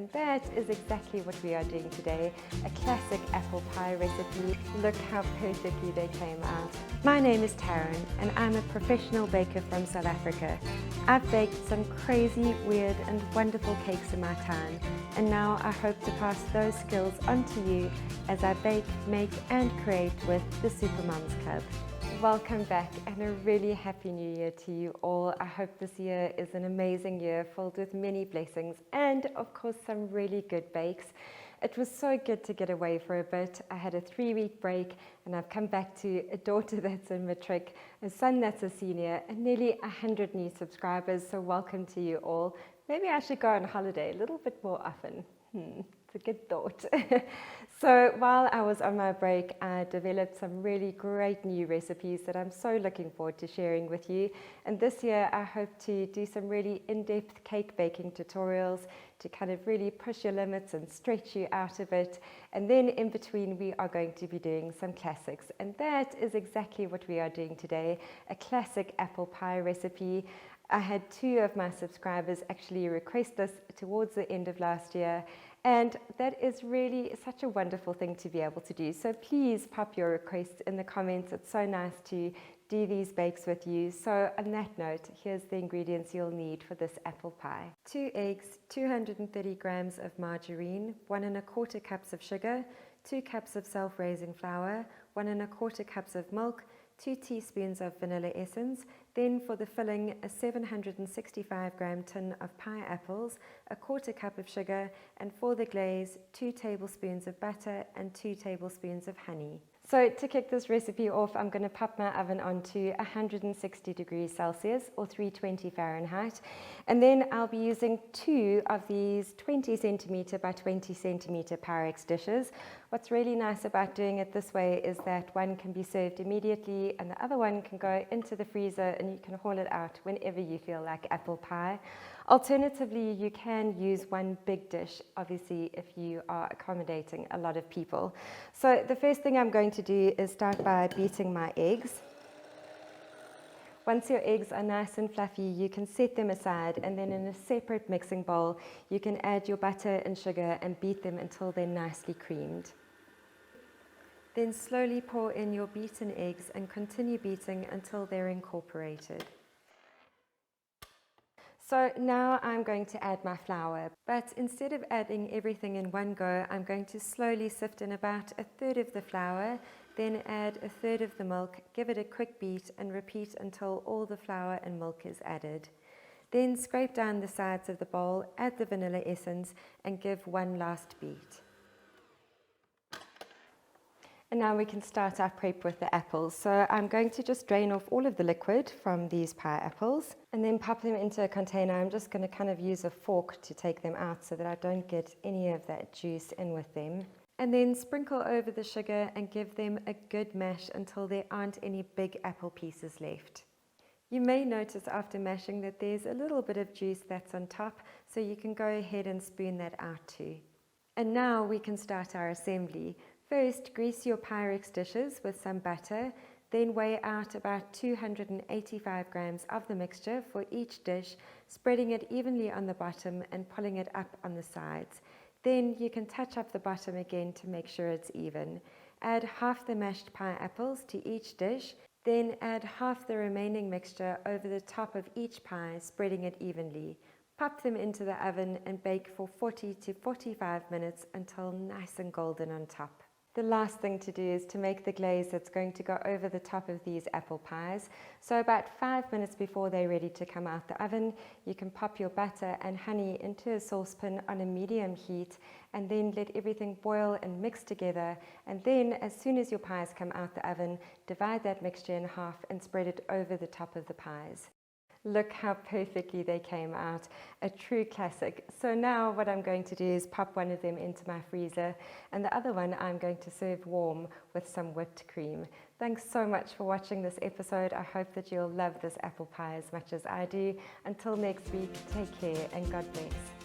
and that is exactly what we are doing today, a classic apple pie recipe. Look how perfectly they came out. My name is Taryn and I'm a professional baker from South Africa. I've baked some crazy, weird and wonderful cakes in my time, and now I hope to pass those skills on to you as I bake, make and create with the Supermoms Club. Welcome back and a really happy new year to you all. I hope this year is an amazing year filled with many blessings and of course some really good bakes. It was so good to get away for a bit. I had a 3-week break and I've come back to a daughter that's in matric, a son that's a senior, and nearly 100 new subscribers, so welcome to you all. Maybe I should go on holiday a little bit more often. It's a good thought. So while I was on my break, I developed some really great new recipes that I'm so looking forward to sharing with you. And this year I hope to do some really in-depth cake baking tutorials to kind of really push your limits and stretch you out a bit. And then in between we are going to be doing some classics. And that is exactly what we are doing today, a classic apple pie recipe. I had 2 of my subscribers actually request this towards the end of last year, and that is really such a wonderful thing to be able to do. So please pop your requests in the comments. It's so nice to do these bakes with you. So on that note, here's the ingredients you'll need for this apple pie. 2 eggs, 230 grams of margarine, 1 1/4 cups of sugar, 2 cups of self-raising flour, 1 1/4 cups of milk, 2 teaspoons of vanilla essence. Then for the filling, a 765 gram tin of pie apples, a 1/4 cup of sugar, and for the glaze, 2 tablespoons of butter and 2 tablespoons of honey. So to kick this recipe off, I'm going to pop my oven onto 160 degrees Celsius or 320 Fahrenheit. And then I'll be using 2 of these 20 centimeter by 20 centimeter Pyrex dishes. What's really nice about doing it this way is that one can be served immediately and the other one can go into the freezer and you can haul it out whenever you feel like apple pie. Alternatively, you can use one big dish, obviously, if you are accommodating a lot of people. So the first thing I'm going to do is start by beating my eggs. Once your eggs are nice and fluffy, you can set them aside, and then in a separate mixing bowl, you can add your butter and sugar and beat them until they're nicely creamed. Then slowly pour in your beaten eggs and continue beating until they're incorporated. So now I'm going to add my flour, but instead of adding everything in one go, I'm going to slowly sift in about 1/3 of the flour, then add 1/3 of the milk, give it a quick beat and repeat until all the flour and milk is added. Then scrape down the sides of the bowl, add the vanilla essence and give one last beat. And now we can start our prep with the apples. So I'm going to just drain off all of the liquid from these pie apples and then pop them into a container. I'm just going to kind of use a fork to take them out so that I don't get any of that juice in with them. And then sprinkle over the sugar and give them a good mash until there aren't any big apple pieces left. You may notice after mashing that there's a little bit of juice that's on top, so you can go ahead and spoon that out too. And now we can start our assembly. First, grease your Pyrex dishes with some butter, then weigh out about 285 grams of the mixture for each dish, spreading it evenly on the bottom and pulling it up on the sides. Then you can touch up the bottom again to make sure it's even. Add half the mashed pie apples to each dish, then add half the remaining mixture over the top of each pie, spreading it evenly. Pop them into the oven and bake for 40 to 45 minutes until nice and golden on top. The last thing to do is to make the glaze that's going to go over the top of these apple pies. So about 5 minutes before they're ready to come out the oven, you can pop your butter and honey into a saucepan on a medium heat and then let everything boil and mix together. And then as soon as your pies come out the oven, divide that mixture in half and spread it over the top of the pies. Look how perfectly they came out, a true classic. So now what I'm going to do is pop one of them into my freezer and the other one I'm going to serve warm with some whipped cream. Thanks so much for watching this episode. I hope that you'll love this apple pie as much as I do. Until next week, take care and God bless.